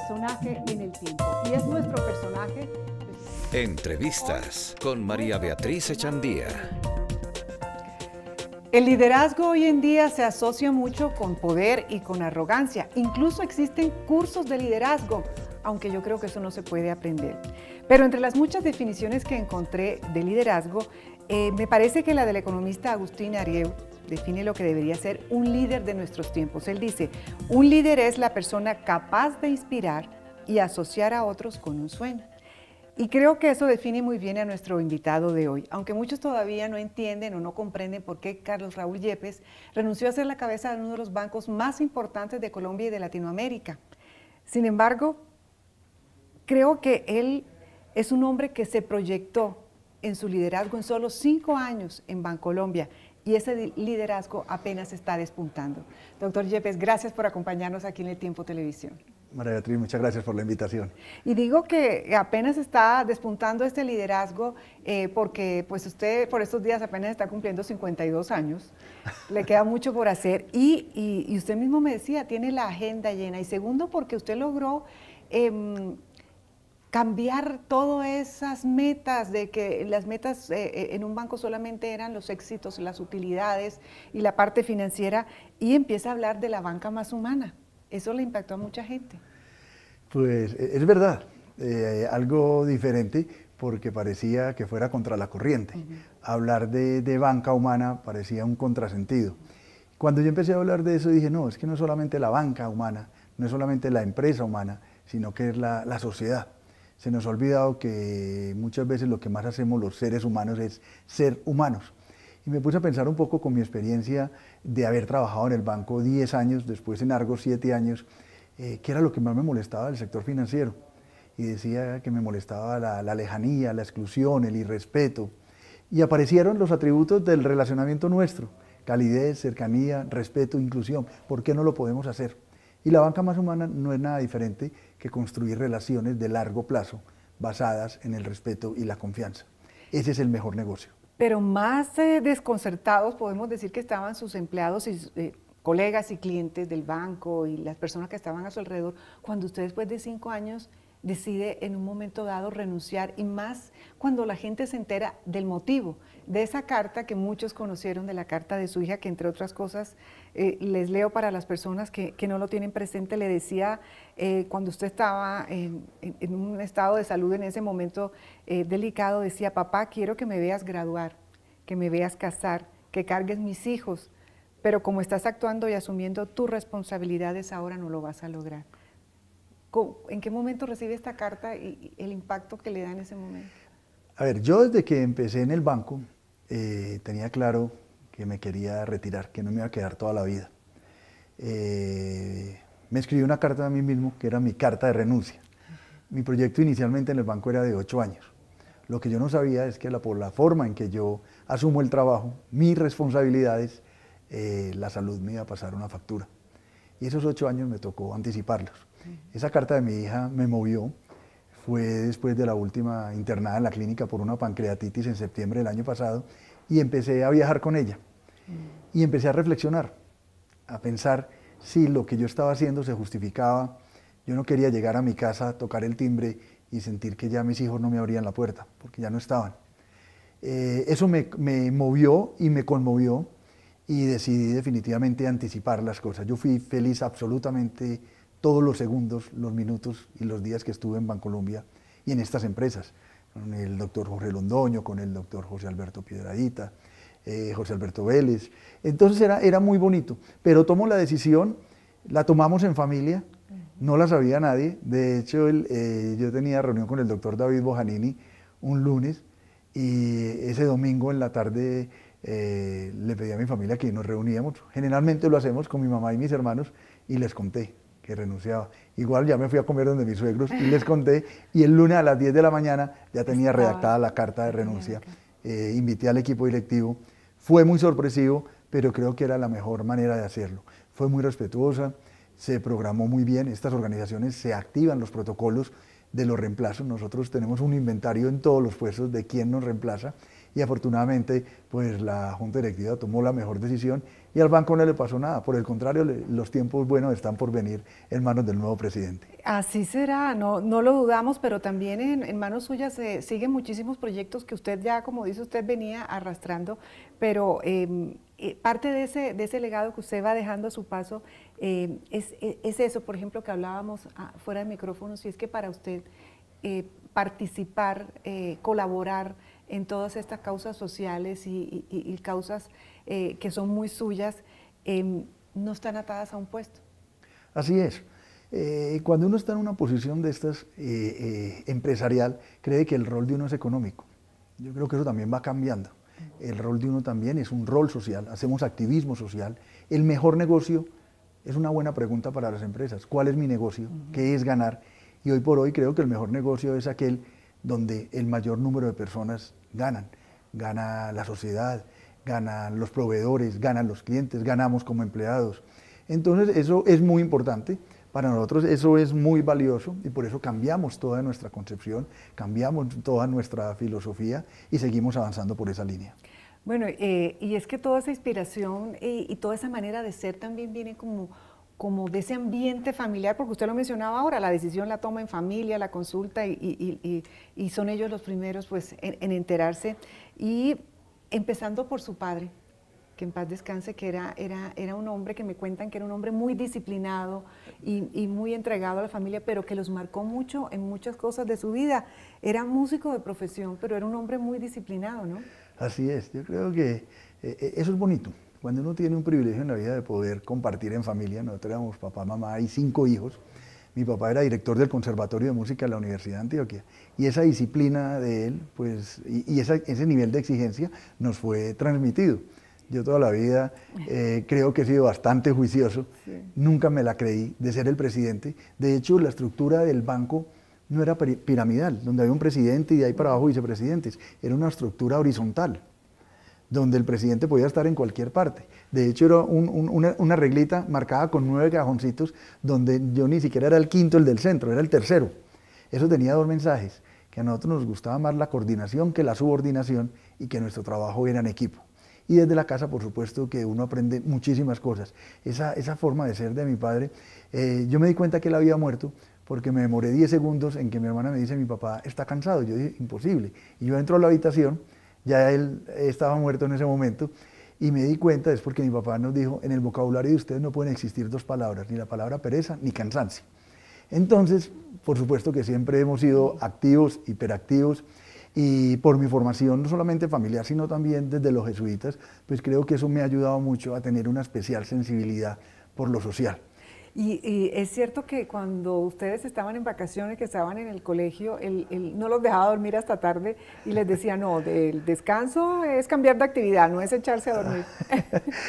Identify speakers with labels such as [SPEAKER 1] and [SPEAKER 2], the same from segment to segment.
[SPEAKER 1] personaje en el tiempo. Y es nuestro personaje.
[SPEAKER 2] Entrevistas con María Beatriz Echandía.
[SPEAKER 1] El liderazgo hoy en día se asocia mucho con poder y con arrogancia. Incluso existen cursos de liderazgo, aunque yo creo que eso no se puede aprender. Pero entre las muchas definiciones que encontré de liderazgo, me parece que la del economista Agustín Arieu define lo que debería ser un líder de nuestros tiempos. Él dice, un líder es la persona capaz de inspirar y asociar a otros con un sueño. Y creo que eso define muy bien a nuestro invitado de hoy, aunque muchos todavía no entienden o no comprenden por qué Carlos Raúl Yepes renunció a ser la cabeza de uno de los bancos más importantes de Colombia y de Latinoamérica. Sin embargo, creo que él es un hombre que se proyectó en su liderazgo en solo 5 años en Bancolombia, y ese liderazgo apenas está despuntando. Doctor Yepes, gracias por acompañarnos aquí en El Tiempo Televisión.
[SPEAKER 3] María Beatriz, muchas gracias por la invitación.
[SPEAKER 1] Y digo que apenas está despuntando este liderazgo porque pues usted por estos días apenas está cumpliendo 52 años, le queda mucho por hacer y usted mismo me decía, tiene la agenda llena. Y segundo, porque usted logró cambiar todas esas metas, de que las metas en un banco solamente eran los éxitos, las utilidades y la parte financiera, y empieza a hablar de la banca más humana. Eso le impactó a mucha gente.
[SPEAKER 3] Pues es verdad, algo diferente porque parecía que fuera contra la corriente. Hablar de banca humana parecía un contrasentido. Cuando yo empecé a hablar de eso dije, no, es que no es solamente la banca humana, no es solamente la empresa humana, sino que es la sociedad. Se nos ha olvidado que muchas veces lo que más hacemos los seres humanos es ser humanos. Y me puse a pensar un poco con mi experiencia de haber trabajado en el banco 10 años, después en Argos 7 años, qué era lo que más me molestaba del sector financiero. Y decía que me molestaba la lejanía, la exclusión, el irrespeto. Y aparecieron los atributos del relacionamiento nuestro, calidez, cercanía, respeto, inclusión. ¿Por qué no lo podemos hacer? Y la banca más humana no es nada diferente que construir relaciones de largo plazo basadas en el respeto y la confianza. Ese es el mejor negocio.
[SPEAKER 1] Pero más desconcertados podemos decir que estaban sus empleados y colegas y clientes del banco y las personas que estaban a su alrededor cuando usted después de 5 años decide en un momento dado renunciar, y más cuando la gente se entera del motivo de esa carta que muchos conocieron, de la carta de su hija, que entre otras cosas les leo para las personas que no lo tienen presente. Le decía, cuando usted estaba en un estado de salud en ese momento delicado, decía, papá, quiero que me veas graduar, que me veas casar, que cargues mis hijos, pero como estás actuando y asumiendo tus responsabilidades ahora no lo vas a lograr. ¿En qué momento recibe esta carta y el impacto que le da en ese momento?
[SPEAKER 3] A ver, yo desde que empecé en el banco tenía claro que me quería retirar, que no me iba a quedar toda la vida. Me escribí una carta a mí mismo que era mi carta de renuncia. Mi proyecto inicialmente en el banco era de 8 años. Lo que yo no sabía es que por la forma en que yo asumo el trabajo, mis responsabilidades, la salud me iba a pasar una factura. Y esos 8 años me tocó anticiparlos. Esa carta de mi hija me movió. Fue después de la última internada en la clínica por una pancreatitis en septiembre del año pasado, y empecé a viajar con ella. Y empecé a reflexionar, a pensar si lo que yo estaba haciendo se justificaba. Yo no quería llegar a mi casa, tocar el timbre y sentir que ya mis hijos no me abrían la puerta, porque ya no estaban. Eso me movió y me conmovió, y decidí definitivamente anticipar las cosas. Yo fui feliz absolutamente todos los segundos, los minutos y los días que estuve en Bancolombia y en estas empresas, con el doctor Jorge Londoño, con el doctor José Alberto Piedradita, José Alberto Vélez. Entonces era muy bonito, pero tomo la decisión, la tomamos en familia, no la sabía nadie. De hecho, yo tenía reunión con el doctor David Bojanini un lunes, y ese domingo en la tarde le pedí a mi familia que nos reuníamos. Generalmente lo hacemos con mi mamá y mis hermanos, y les conté que renunciaba. Igual ya me fui a comer donde mis suegros y les conté, y el lunes a las 10 de la mañana ya tenía redactada la carta de renuncia. Invité al equipo directivo. Fue muy sorpresivo, pero creo que era la mejor manera de hacerlo. Fue muy respetuosa, se programó muy bien. Estas organizaciones se activan los protocolos de los reemplazos. Nosotros tenemos un inventario en todos los puestos de quién nos reemplaza, y afortunadamente pues la Junta Directiva tomó la mejor decisión y al banco no le pasó nada. Por el contrario, los tiempos buenos están por venir en manos del nuevo presidente.
[SPEAKER 1] Así será, no lo dudamos, pero también en manos suyas siguen muchísimos proyectos que usted ya, como dice usted, venía arrastrando, pero parte de ese legado que usted va dejando a su paso es eso, por ejemplo, que hablábamos fuera de micrófonos, y es que para usted participar, colaborar en todas estas causas sociales y causas que son muy suyas, no están atadas a un puesto.
[SPEAKER 3] Así es. Cuando uno está en una posición de estas empresarial, cree que el rol de uno es económico. Yo creo que eso también va cambiando. El rol de uno también es un rol social, hacemos activismo social. El mejor negocio es una buena pregunta para las empresas. ¿Cuál es mi negocio? ¿Qué es ganar? Y hoy por hoy creo que el mejor negocio es aquel donde el mayor número de personas ganan. Gana la sociedad, ganan los proveedores, ganan los clientes, ganamos como empleados. Entonces eso es muy importante. Para nosotros eso es muy valioso y por eso cambiamos toda nuestra concepción, cambiamos toda nuestra filosofía y seguimos avanzando por esa línea.
[SPEAKER 1] Bueno, y es que toda esa inspiración y toda esa manera de ser también viene como de ese ambiente familiar, porque usted lo mencionaba ahora, la decisión la toma en familia, la consulta y son ellos los primeros pues, en enterarse, y empezando por su padre, que en paz descanse, que era un hombre que me cuentan que era un hombre muy disciplinado y muy entregado a la familia, pero que los marcó mucho en muchas cosas de su vida. Era músico de profesión, pero era un hombre muy disciplinado, ¿no?
[SPEAKER 3] Así es, yo creo que eso es bonito. Cuando uno tiene un privilegio en la vida de poder compartir en familia, nosotros éramos papá, mamá y 5 hijos. Mi papá era director del Conservatorio de Música de la Universidad de Antioquia y esa disciplina de él pues, ese nivel de exigencia nos fue transmitido. Yo toda la vida creo que he sido bastante juicioso, sí. Nunca me la creí de ser el presidente. De hecho, la estructura del banco no era piramidal, donde había un presidente y de ahí para abajo vicepresidentes. Era una estructura horizontal, donde el presidente podía estar en cualquier parte. De hecho, era una reglita marcada con 9 cajoncitos, donde yo ni siquiera era el quinto, el del centro, era el tercero. Eso tenía 2 mensajes, que a nosotros nos gustaba más la coordinación que la subordinación y que nuestro trabajo era en equipo. Y desde la casa, por supuesto, que uno aprende muchísimas cosas. Esa forma de ser de mi padre, yo me di cuenta que él había muerto porque me demoré 10 segundos en que mi hermana me dice, mi papá está cansado. Yo dije, imposible. Y yo entro a la habitación, ya él estaba muerto en ese momento, y me di cuenta, es porque mi papá nos dijo, en el vocabulario de ustedes no pueden existir 2 palabras, ni la palabra pereza, ni cansancio. Entonces, por supuesto que siempre hemos sido activos, hiperactivos, y por mi formación, no solamente familiar, sino también desde los jesuitas, pues creo que eso me ha ayudado mucho a tener una especial sensibilidad por lo social.
[SPEAKER 1] Y es cierto que cuando ustedes estaban en vacaciones, que estaban en el colegio, él no los dejaba dormir hasta tarde y les decía, no, el descanso es cambiar de actividad, no es echarse a dormir.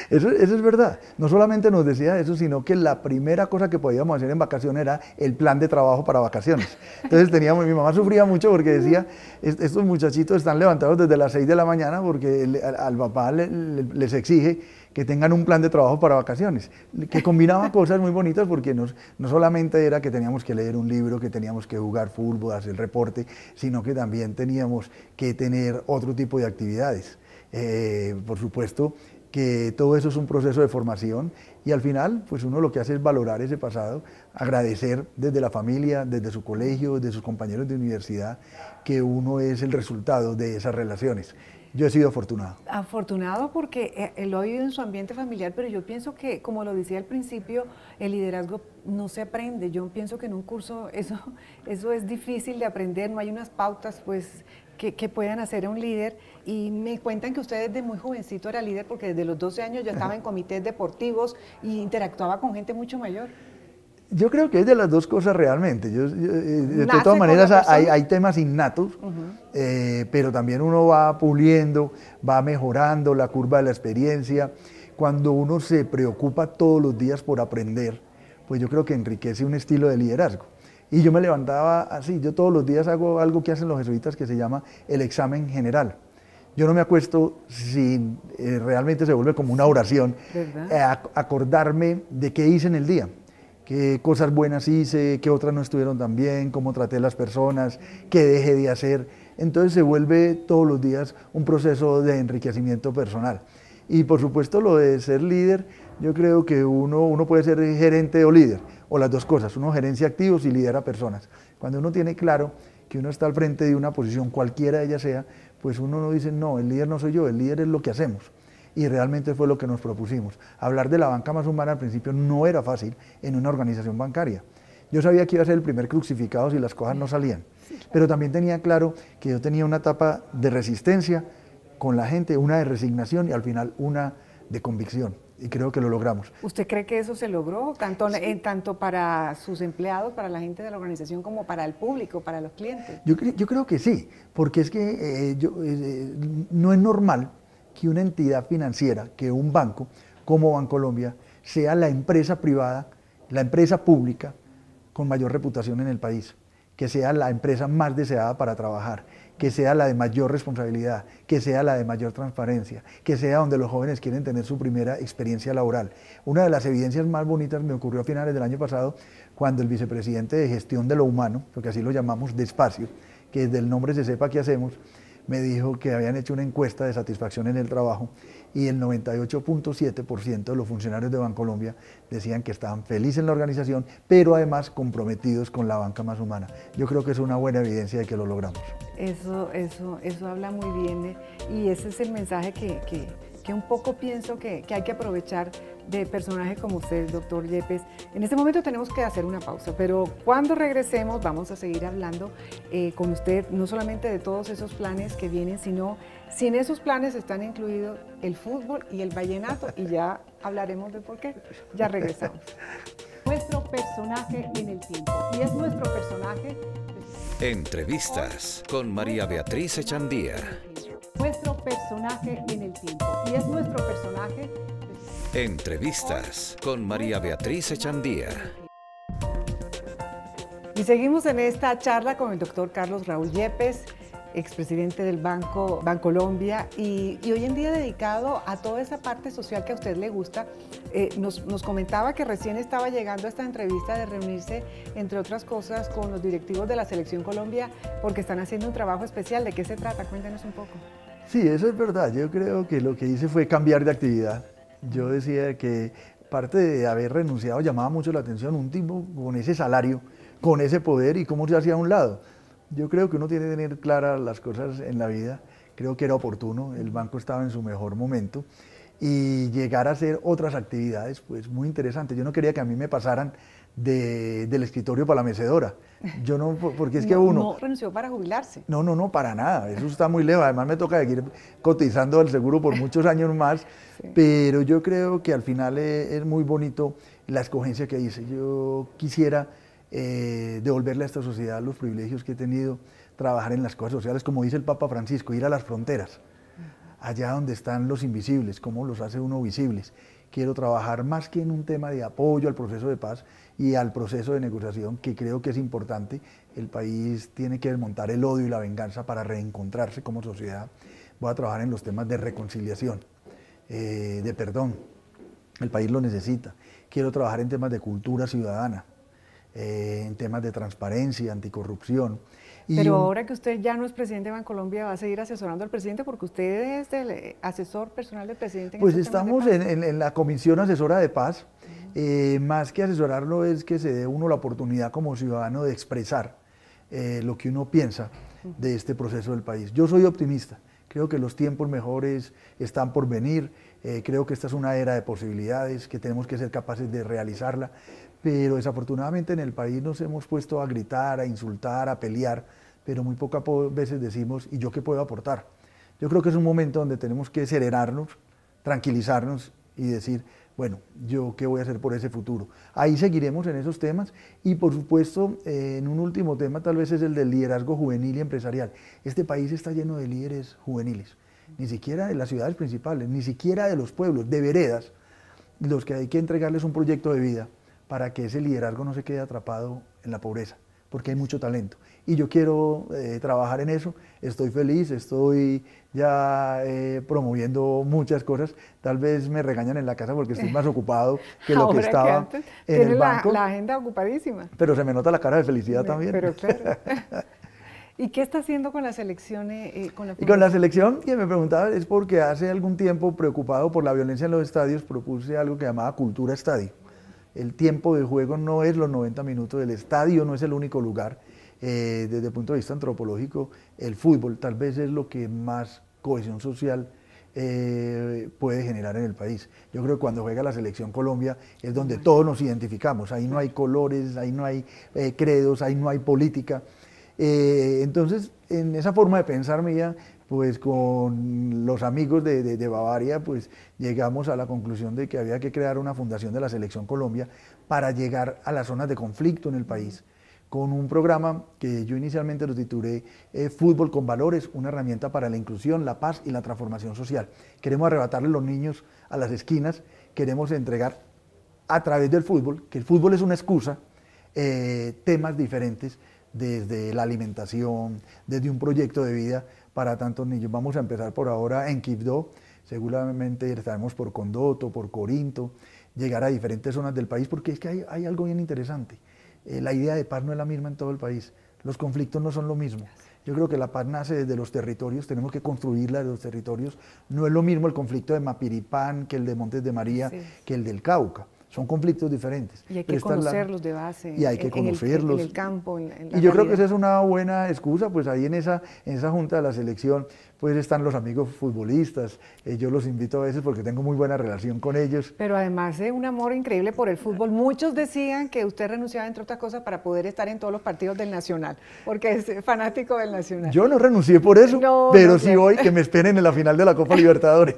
[SPEAKER 3] Eso es verdad. No solamente nos decía eso, sino que la primera cosa que podíamos hacer en vacaciones era el plan de trabajo para vacaciones. Entonces mi mamá sufría mucho porque decía, estos muchachitos están levantados desde las 6 de la mañana porque al papá les exige que tengan un plan de trabajo para vacaciones, que combinaba cosas muy bonitas porque no solamente era que teníamos que leer un libro, que teníamos que jugar fútbol, hacer reporte, sino que también teníamos que tener otro tipo de actividades. Por supuesto que todo eso es un proceso de formación y al final pues uno lo que hace es valorar ese pasado, agradecer desde la familia, desde su colegio, desde sus compañeros de universidad, que uno es el resultado de esas relaciones. Yo he sido afortunado. Afortunado
[SPEAKER 1] porque lo ha vivido en su ambiente familiar, pero yo pienso que, como lo decía al principio, el liderazgo no se aprende. Yo pienso que en un curso eso es difícil de aprender, no hay unas pautas pues, que puedan hacer a un líder. Y me cuentan que usted desde muy jovencito era líder porque desde los 12 años ya estaba en comités deportivos e interactuaba con gente mucho mayor.
[SPEAKER 3] Yo creo que es de las 2 cosas realmente. De todas maneras hay temas innatos, pero también uno va puliendo, va mejorando la curva de la experiencia. Cuando uno se preocupa todos los días por aprender, pues yo creo que enriquece un estilo de liderazgo. Y yo me levantaba así, yo todos los días hago algo que hacen los jesuitas que se llama el examen general. Yo no me acuesto sin, realmente se vuelve como una oración, acordarme de qué hice en el día. Qué cosas buenas hice, qué otras no estuvieron tan bien, cómo traté a las personas, qué dejé de hacer. Entonces se vuelve todos los días un proceso de enriquecimiento personal. Y por supuesto lo de ser líder, yo creo que uno puede ser gerente o líder, o las dos cosas, uno gerencia activos y lidera personas. Cuando uno tiene claro que uno está al frente de una posición, cualquiera de ella sea, pues uno no dice, no, el líder no soy yo, el líder es lo que hacemos. Y realmente fue lo que nos propusimos. Hablar de la banca más humana al principio no era fácil en una organización bancaria. Yo sabía que iba a ser el primer crucificado si las cosas no salían, pero también tenía claro que yo tenía una etapa de resistencia con la gente, una de resignación y al final una de convicción. Y creo que lo logramos.
[SPEAKER 1] ¿Usted cree que eso se logró, tanto para sus empleados, para la gente de la organización, como para el público, para los clientes?
[SPEAKER 3] Yo creo que sí, porque es que no es normal que una entidad financiera, que un banco como Bancolombia, sea la empresa privada, la empresa pública con mayor reputación en el país, que sea la empresa más deseada para trabajar, que sea la de mayor responsabilidad, que sea la de mayor transparencia, que sea donde los jóvenes quieren tener su primera experiencia laboral. Una de las evidencias más bonitas me ocurrió a finales del año pasado, cuando el vicepresidente de Gestión de lo Humano, porque así lo llamamos despacio, que desde el nombre se sepa qué hacemos, me dijo que habían hecho una encuesta de satisfacción en el trabajo y el 98.7% de los funcionarios de Bancolombia decían que estaban felices en la organización, pero además comprometidos con la banca más humana. Yo creo que es una buena evidencia de que lo logramos.
[SPEAKER 1] Eso habla muy bien, y ese es el mensaje que un poco pienso que hay que aprovechar de personajes como usted, doctor Yepes. En este momento tenemos que hacer una pausa, pero cuando regresemos vamos a seguir hablando con usted, no solamente de todos esos planes que vienen, sino si en esos planes están incluidos el fútbol y el vallenato, y ya hablaremos de por qué. Ya regresamos. Nuestro personaje en el tiempo, y es nuestro personaje.
[SPEAKER 2] Entrevistas con María Beatriz Echandía.
[SPEAKER 1] Nuestro personaje en el tiempo, y es nuestro personaje.
[SPEAKER 2] Entrevistas con María Beatriz Echandía.
[SPEAKER 1] Y seguimos en esta charla con el doctor Carlos Raúl Yepes, expresidente del Banco Bancolombia, y hoy en día dedicado a toda esa parte social que a usted le gusta. Nos comentaba que recién estaba llegando a esta entrevista de reunirse, entre otras cosas, con los directivos de la Selección Colombia, porque están haciendo un trabajo especial. ¿De qué se trata? Cuéntenos un poco.
[SPEAKER 3] Sí, eso es verdad. Yo creo que lo que hice fue cambiar de actividad. Yo decía que parte de haber renunciado llamaba mucho la atención, un tipo con ese salario, con ese poder, y cómo se hacía a un lado. Yo creo que uno tiene que tener claras las cosas en la vida. Creo que era oportuno, el banco estaba en su mejor momento, y llegar a hacer otras actividades, pues muy interesantes. Yo no quería que a mí me pasaran del escritorio para la mecedora. Yo no, porque es que uno...
[SPEAKER 1] No renunció para jubilarse.
[SPEAKER 3] No, para nada, eso está muy lejos. Además me toca seguir cotizando al seguro por muchos años más, sí. Pero yo creo que al final es muy bonito la escogencia que hice. Yo quisiera devolverle a esta sociedad los privilegios que he tenido, trabajar en las cosas sociales, como dice el Papa Francisco, ir a las fronteras, allá donde están los invisibles, cómo los hace uno visibles. Quiero trabajar más que en un tema de apoyo al proceso de paz y al proceso de negociación, que creo que es importante. El país tiene que desmontar el odio y la venganza para reencontrarse como sociedad. Voy a trabajar en los temas de reconciliación, de perdón. El país lo necesita. Quiero trabajar en temas de cultura ciudadana, en temas de transparencia, anticorrupción.
[SPEAKER 1] Pero ahora que usted ya no es presidente de Bancolombia, ¿va a seguir asesorando al presidente? Porque usted es el asesor personal del presidente.
[SPEAKER 3] Pues estamos en la Comisión Asesora de Paz. Más que asesorarlo es que se dé uno la oportunidad como ciudadano de expresar lo que uno piensa de este proceso del país. Yo soy optimista, creo que los tiempos mejores están por venir, creo que esta es una era de posibilidades, que tenemos que ser capaces de realizarla, pero desafortunadamente en el país nos hemos puesto a gritar, a insultar, a pelear, pero muy pocas veces decimos, ¿y yo qué puedo aportar? Yo creo que es un momento donde tenemos que serenarnos, tranquilizarnos y decir, bueno, ¿yo qué voy a hacer por ese futuro? Ahí seguiremos en esos temas, y por supuesto, en un último tema tal vez es el del liderazgo juvenil y empresarial. Este país está lleno de líderes juveniles, ni siquiera de las ciudades principales, ni siquiera de los pueblos, de veredas, los que hay que entregarles un proyecto de vida para que ese liderazgo no se quede atrapado en la pobreza, porque hay mucho talento. Y yo quiero trabajar en eso, estoy feliz, estoy ya promoviendo muchas cosas. Tal vez me regañan en la casa porque estoy más ocupado que lo que estaba en el banco.
[SPEAKER 1] La agenda ocupadísima.
[SPEAKER 3] Pero se me nota la cara de felicidad también.
[SPEAKER 1] Pero claro. ¿Y qué está haciendo con la selección?
[SPEAKER 3] Y con la selección, que me preguntaba, es porque hace algún tiempo, preocupado por la violencia en los estadios, propuse algo que llamaba cultura estadio. El tiempo de juego no es los 90 minutos, el estadio no es el único lugar. Desde el punto de vista antropológico, el fútbol tal vez es lo que más cohesión social puede generar en el país. Yo creo que cuando juega la selección Colombia es donde todos nos identificamos, ahí no hay colores, ahí no hay credos, ahí no hay política. Entonces, en esa forma de pensar mía, pues con los amigos de Bavaria, pues llegamos a la conclusión de que había que crear una fundación de la Selección Colombia para llegar a las zonas de conflicto en el país, con un programa que yo inicialmente lo titulé Fútbol con Valores, una herramienta para la inclusión, la paz y la transformación social. Queremos arrebatarle a los niños a las esquinas, queremos entregar a través del fútbol, que el fútbol es una excusa, temas diferentes, desde la alimentación, desde un proyecto de vida para tantos niños. Vamos a empezar por ahora en Quibdó, seguramente estaremos por Condoto, por Corinto, llegar a diferentes zonas del país, porque es que hay algo bien interesante. La idea de paz no es la misma en todo el país, los conflictos no son lo mismo. Yo creo que la paz nace desde los territorios, tenemos que construirla desde los territorios. No es lo mismo el conflicto de Mapiripán que el de Montes de María, que el del Cauca. Son conflictos diferentes.
[SPEAKER 1] Y hay que conocerlos de base.
[SPEAKER 3] Y hay que conocerlos.
[SPEAKER 1] En el campo, en la
[SPEAKER 3] Y yo
[SPEAKER 1] realidad.
[SPEAKER 3] creo que esa es una buena excusa, pues ahí en esa junta de la selección, pues están los amigos futbolistas. Yo los invito a veces porque tengo muy buena relación con ellos.
[SPEAKER 1] Pero además de un amor increíble por el fútbol, muchos decían que usted renunciaba, entre otras cosas, para poder estar en todos los partidos del Nacional, porque es fanático del Nacional.
[SPEAKER 3] Yo no renuncié por eso,
[SPEAKER 1] No,
[SPEAKER 3] pero
[SPEAKER 1] no,
[SPEAKER 3] sí
[SPEAKER 1] claro.
[SPEAKER 3] voy, que me esperen en la final de la Copa Libertadores.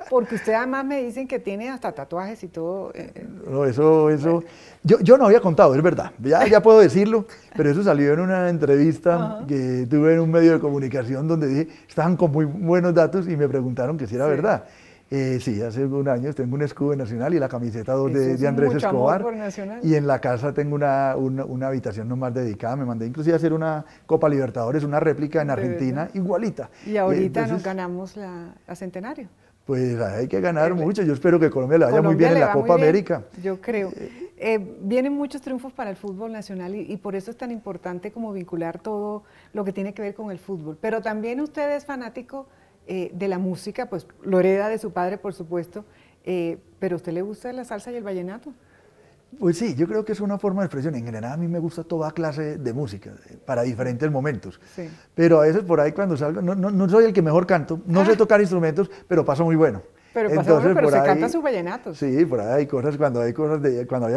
[SPEAKER 1] Porque usted además me dicen que tiene hasta tatuajes y todo.
[SPEAKER 3] No, eso. Yo no había contado, es verdad, ya puedo decirlo, pero eso salió en una entrevista que tuve en un medio de comunicación donde dije, estaban con muy buenos datos y me preguntaron que si era verdad. Sí, hace un año tengo un escudo nacional y la camiseta 2 de Andrés
[SPEAKER 1] mucho
[SPEAKER 3] Escobar.
[SPEAKER 1] amor por Nacional.
[SPEAKER 3] Y en la casa tengo una habitación nomás dedicada, me mandé inclusive a hacer una Copa Libertadores, una réplica en Argentina, igualita.
[SPEAKER 1] Y ahorita
[SPEAKER 3] entonces,
[SPEAKER 1] nos ganamos la Centenario.
[SPEAKER 3] Pues hay que ganar mucho, yo espero que Colombia le vaya muy bien en la Copa América.
[SPEAKER 1] Yo creo. Vienen muchos triunfos para el fútbol nacional y por eso es tan importante como vincular todo lo que tiene que ver con el fútbol. Pero también usted es fanático de la música, pues lo hereda de su padre, por supuesto, pero ¿a usted le gusta la salsa y el vallenato?
[SPEAKER 3] Pues sí, yo creo que es una forma de expresión. En general a mí me gusta toda clase de música, para diferentes momentos.
[SPEAKER 1] Sí.
[SPEAKER 3] Pero a veces por ahí cuando salgo, no soy el que mejor canto, no sé tocar instrumentos, pero paso muy bueno.
[SPEAKER 1] Pero,
[SPEAKER 3] Entonces,
[SPEAKER 1] se canta sus vallenatos.
[SPEAKER 3] Sí, por ahí hay cosas, cuando había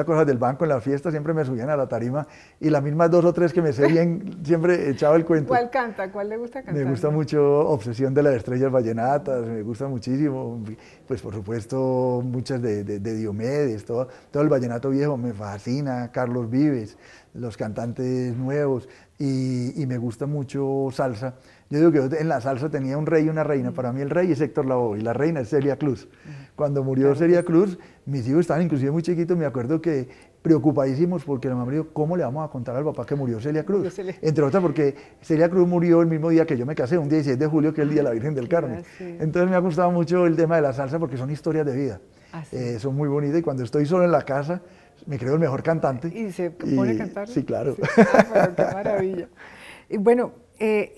[SPEAKER 3] cosas del banco en la fiesta, siempre me subían a la tarima y las mismas 2 o 3 que me sé bien, siempre echaba el cuento.
[SPEAKER 1] ¿Cuál canta? ¿Cuál le gusta cantar?
[SPEAKER 3] Me gusta mucho Obsesión de las Estrellas Vallenatas, me gusta muchísimo, pues por supuesto muchas de Diomedes, todo el vallenato viejo me fascina, Carlos Vives, los cantantes nuevos y me gusta mucho salsa. Yo digo que yo en la salsa tenía un rey y una reina. Para mí el rey es Héctor Lavoe y la reina es Celia Cruz. Cuando murió Celia Cruz, mis hijos estaban inclusive muy chiquitos, me acuerdo que preocupadísimos porque la mamá me dijo, ¿cómo le vamos a contar al papá que murió Celia Cruz? Entre otras porque Celia Cruz murió el mismo día que yo me casé, un 16 de julio, que es el Día de la Virgen del Carmen. Entonces me ha gustado mucho el tema de la salsa porque son historias de vida. Son muy bonitas y cuando estoy solo en la casa, me creo el mejor cantante.
[SPEAKER 1] ¿Y se pone a cantar?
[SPEAKER 3] Sí, claro.
[SPEAKER 1] Sí. Pero qué maravilla. Y bueno,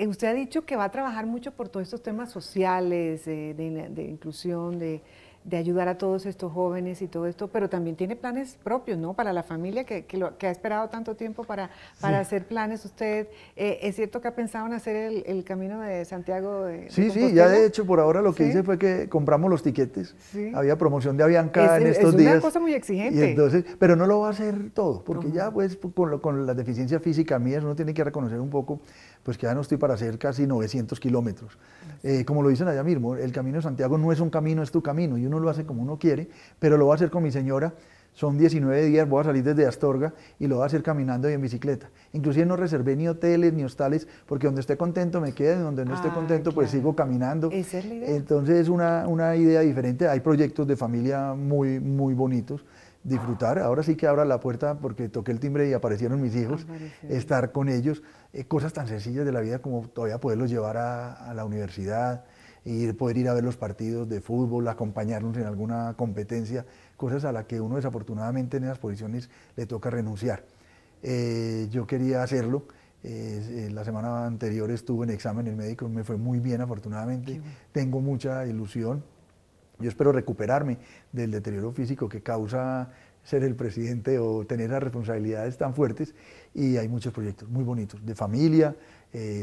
[SPEAKER 1] usted ha dicho que va a trabajar mucho por todos estos temas sociales, de inclusión, de ayudar a todos estos jóvenes y todo esto, pero también tiene planes propios, ¿no? Para la familia que ha esperado tanto tiempo para hacer planes. ¿Usted es cierto que ha pensado en hacer el camino de Santiago de
[SPEAKER 3] Sí,
[SPEAKER 1] Compostela?
[SPEAKER 3] ya de hecho por ahora lo que hice fue que compramos los tiquetes. Había promoción de Avianca en estos días.
[SPEAKER 1] Es una cosa muy exigente.
[SPEAKER 3] Y entonces, pero no lo va a hacer todo, porque ya pues con la deficiencia física mía uno tiene que reconocer un poco pues que ya no estoy para hacer casi 900 kilómetros. Como lo dicen allá mismo, el Camino de Santiago no es un camino, es tu camino, y uno lo hace como uno quiere, pero lo va a hacer con mi señora. Son 19 días, voy a salir desde Astorga y lo voy a hacer caminando y en bicicleta. Inclusive no reservé ni hoteles ni hostales, porque donde esté contento me quedo, y donde no esté contento pues sigo caminando.
[SPEAKER 1] Esa es la idea.
[SPEAKER 3] Entonces es una idea diferente, hay proyectos de familia muy, muy bonitos. Disfrutar, ahora sí que abra la puerta porque toqué el timbre y aparecieron mis hijos, estar con ellos, cosas tan sencillas de la vida como todavía poderlos llevar a la universidad, poder ir a ver los partidos de fútbol, acompañarnos en alguna competencia, cosas a las que uno desafortunadamente en esas posiciones le toca renunciar. Yo quería hacerlo, La semana anterior estuve en exámenes médicos, me fue muy bien afortunadamente, bueno. Tengo mucha ilusión. Yo espero recuperarme del deterioro físico que causa ser el presidente o tener las responsabilidades tan fuertes, y hay muchos proyectos muy bonitos, de familia,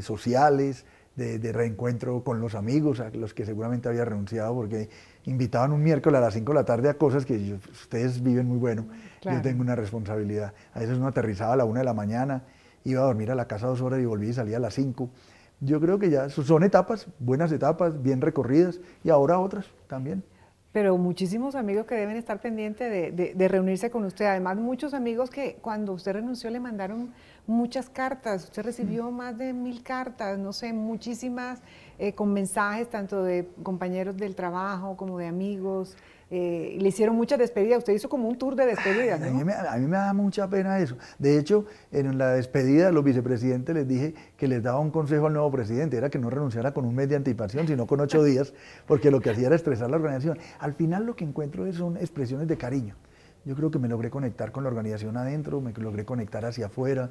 [SPEAKER 3] sociales, de reencuentro con los amigos, a los que seguramente había renunciado porque invitaban un miércoles a las 5 de la tarde a cosas que ustedes viven muy bueno, claro. Yo tengo una responsabilidad, a veces uno aterrizaba a la 1 de la mañana, iba a dormir a la casa 2 horas y volvía y salía a las 5. Yo creo que ya son etapas, buenas etapas, bien recorridas, y ahora otras también.
[SPEAKER 1] Pero muchísimos amigos que deben estar pendientes de reunirse con usted. Además, muchos amigos que cuando usted renunció le mandaron muchas cartas. Usted recibió más de 1000 cartas, no sé, muchísimas, con mensajes tanto de compañeros del trabajo como de amigos. Le hicieron muchas despedidas. Usted hizo como un tour de despedidas, ¿no?
[SPEAKER 3] A mí me da mucha pena eso. De hecho, en la despedida de los vicepresidentes les dije que les daba un consejo al nuevo presidente, era que no renunciara con un mes de anticipación, sino con 8 días, porque lo que hacía era estresar la organización. Al final lo que encuentro son expresiones de cariño. Yo creo que me logré conectar con la organización adentro, me logré conectar hacia afuera,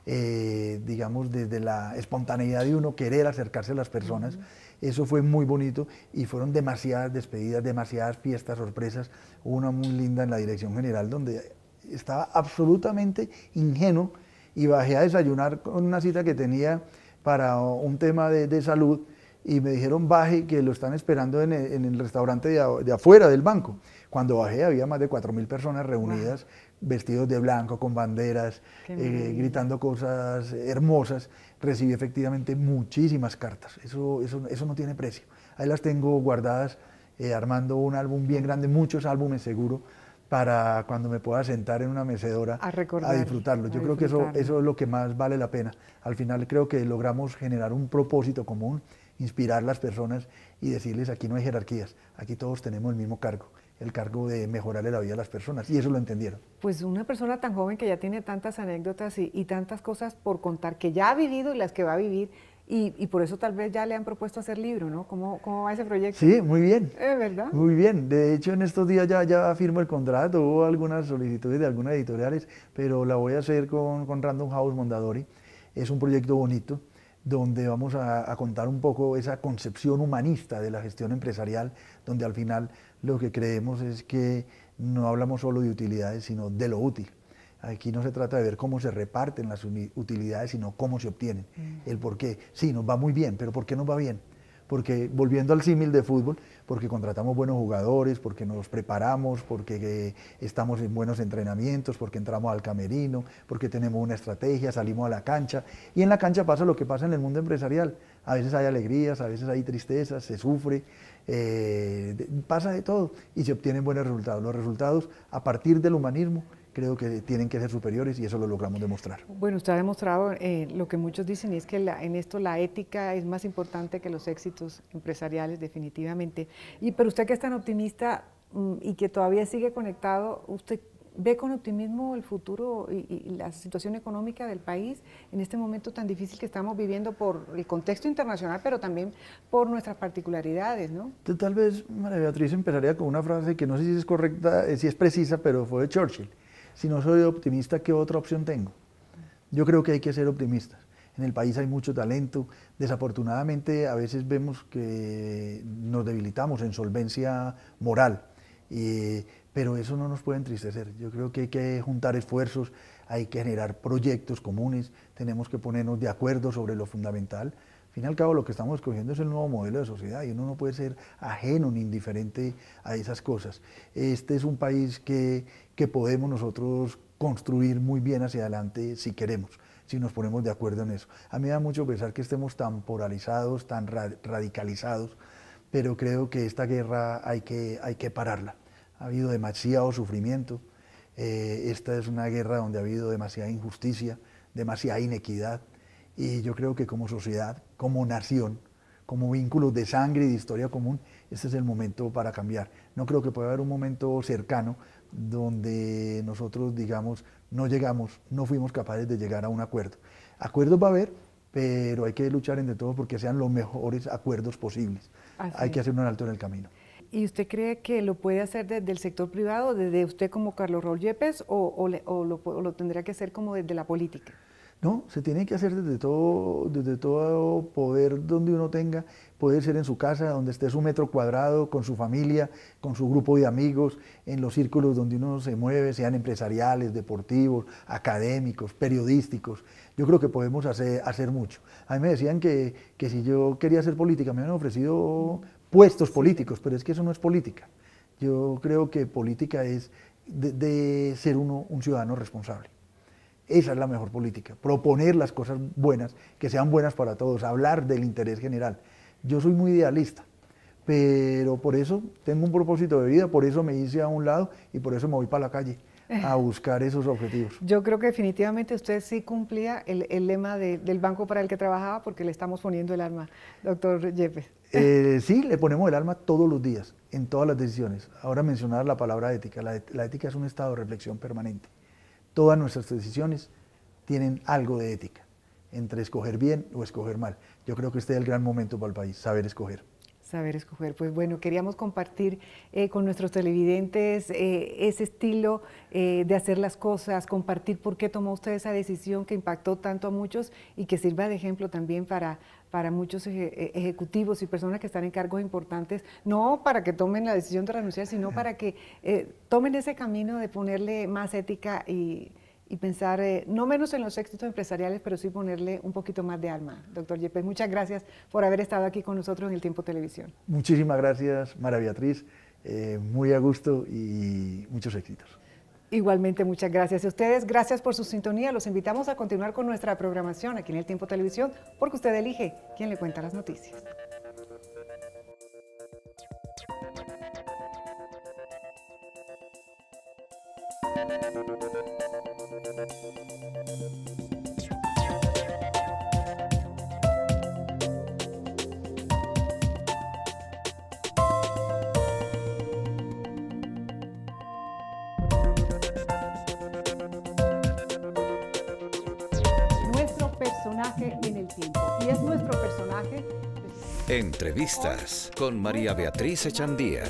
[SPEAKER 3] digamos, desde la espontaneidad de uno querer acercarse a las personas. Eso fue muy bonito, y fueron demasiadas despedidas, demasiadas fiestas, sorpresas. Hubo una muy linda en la dirección general donde estaba absolutamente ingenuo y bajé a desayunar con una cita que tenía para un tema de salud, y me dijeron baje, que lo están esperando en el restaurante de afuera del banco. Cuando bajé había más de 4000 personas reunidas, vestidos de blanco, con banderas, gritando cosas hermosas. Recibí efectivamente muchísimas cartas, eso no tiene precio. Ahí las tengo guardadas, armando un álbum bien grande, muchos álbumes seguro, para cuando me pueda sentar en una mecedora a disfrutarlo. Yo creo que eso es lo que más vale la pena. Al final creo que logramos generar un propósito común, inspirar a las personas y decirles: aquí no hay jerarquías, aquí todos tenemos el mismo cargo, el cargo de mejorarle la vida a las personas, y eso lo entendieron.
[SPEAKER 1] Pues una persona tan joven que ya tiene tantas anécdotas y tantas cosas por contar, que ya ha vivido y las que va a vivir, y por eso tal vez ya le han propuesto hacer libro, ¿no? ¿Cómo va ese proyecto?
[SPEAKER 3] Sí, muy bien.
[SPEAKER 1] ¿Verdad?
[SPEAKER 3] Muy bien. De hecho, en estos días ya firmo el contrato. Hubo algunas solicitudes de algunas editoriales, pero la voy a hacer con Random House Mondadori. Es un proyecto bonito, donde vamos a contar un poco esa concepción humanista de la gestión empresarial, donde al final lo que creemos es que no hablamos solo de utilidades, sino de lo útil. Aquí no se trata de ver cómo se reparten las utilidades, sino cómo se obtienen, el por qué. Sí, nos va muy bien, pero ¿por qué nos va bien? Porque, volviendo al símil de fútbol, porque contratamos buenos jugadores, porque nos preparamos, porque estamos en buenos entrenamientos, porque entramos al camerino, porque tenemos una estrategia, salimos a la cancha, y en la cancha pasa lo que pasa en el mundo empresarial. A veces hay alegrías, a veces hay tristezas, se sufre, pasa de todo, y se obtienen buenos resultados. Los resultados, a partir del humanismo, creo que tienen que ser superiores, y eso lo logramos demostrar.
[SPEAKER 1] Bueno, usted ha demostrado lo que muchos dicen, y es que en esto la ética es más importante que los éxitos empresariales, definitivamente. Pero usted, que es tan optimista y que todavía sigue conectado, ¿usted ve con optimismo el futuro y la situación económica del país en este momento tan difícil que estamos viviendo por el contexto internacional, pero también por nuestras particularidades, ¿no?
[SPEAKER 3] Tal vez, María Beatriz, empezaría con una frase que no sé si es correcta, si es precisa, pero fue de Churchill: si no soy optimista, ¿qué otra opción tengo? Yo creo que hay que ser optimistas. En el país hay mucho talento. Desafortunadamente, a veces vemos que nos debilitamos en solvencia moral, pero eso no nos puede entristecer. Yo creo que hay que juntar esfuerzos, hay que generar proyectos comunes, tenemos que ponernos de acuerdo sobre lo fundamental. Al fin y al cabo, lo que estamos escogiendo es el nuevo modelo de sociedad, y uno no puede ser ajeno ni indiferente a esas cosas. Este es un país que podemos nosotros construir muy bien hacia adelante si queremos, si nos ponemos de acuerdo en eso. A mí me da mucho pesar que estemos tan polarizados, tan radicalizados, pero creo que esta guerra hay que pararla. Ha habido demasiado sufrimiento, esta es una guerra donde ha habido demasiada injusticia, demasiada inequidad, y yo creo que como sociedad, como nación, como vínculos de sangre y de historia común, este es el momento para cambiar. No creo que pueda haber un momento cercano donde nosotros, digamos, no fuimos capaces de llegar a un acuerdo. Acuerdos va a haber, pero hay que luchar entre todos porque sean los mejores acuerdos posibles. Hay que hacer un alto en el camino.
[SPEAKER 1] ¿Y usted cree que lo puede hacer desde el sector privado, desde usted como Carlos Raúl Yepes, o lo tendría que hacer como desde la política?
[SPEAKER 3] No, se tiene que hacer desde todo poder donde uno tenga, puede ser en su casa, donde esté su metro cuadrado, con su familia, con su grupo de amigos, en los círculos donde uno se mueve, sean empresariales, deportivos, académicos, periodísticos. Yo creo que podemos hacer mucho. A mí me decían que si yo quería hacer política, me habían ofrecido puestos políticos, pero es que eso no es política. Yo creo que política es de ser uno un ciudadano responsable. Esa es la mejor política, proponer las cosas buenas, que sean buenas para todos, hablar del interés general. Yo soy muy idealista, pero por eso tengo un propósito de vida, por eso me hice a un lado y por eso me voy para la calle a buscar esos objetivos.
[SPEAKER 1] Yo creo que definitivamente usted sí cumplía el lema del banco para el que trabajaba, porque le estamos poniendo el alma, doctor Yepes.
[SPEAKER 3] Sí, le ponemos el alma todos los días, en todas las decisiones. Ahora mencionar la palabra ética. La ética es un estado de reflexión permanente. Todas nuestras decisiones tienen algo de ética, entre escoger bien o escoger mal. Yo creo que este es el gran momento para el país, saber escoger.
[SPEAKER 1] Saber escoger. Pues bueno, queríamos compartir con nuestros televidentes ese estilo de hacer las cosas, compartir por qué tomó usted esa decisión que impactó tanto a muchos y que sirva de ejemplo también para muchos ejecutivos y personas que están en cargos importantes, no para que tomen la decisión de renunciar, sino para que tomen ese camino de ponerle más ética y pensar no menos en los éxitos empresariales, pero sí ponerle un poquito más de alma. Doctor Yepes, muchas gracias por haber estado aquí con nosotros en El Tiempo Televisión.
[SPEAKER 3] Muchísimas gracias, María Beatriz, muy a gusto y muchos éxitos.
[SPEAKER 1] Igualmente, muchas gracias a ustedes, gracias por su sintonía. Los invitamos a continuar con nuestra programación aquí en El Tiempo Televisión, porque usted elige quién le cuenta las noticias. Nuestro personaje en el tiempo, y es nuestro personaje.
[SPEAKER 2] Entrevistas con María Beatriz Echandía.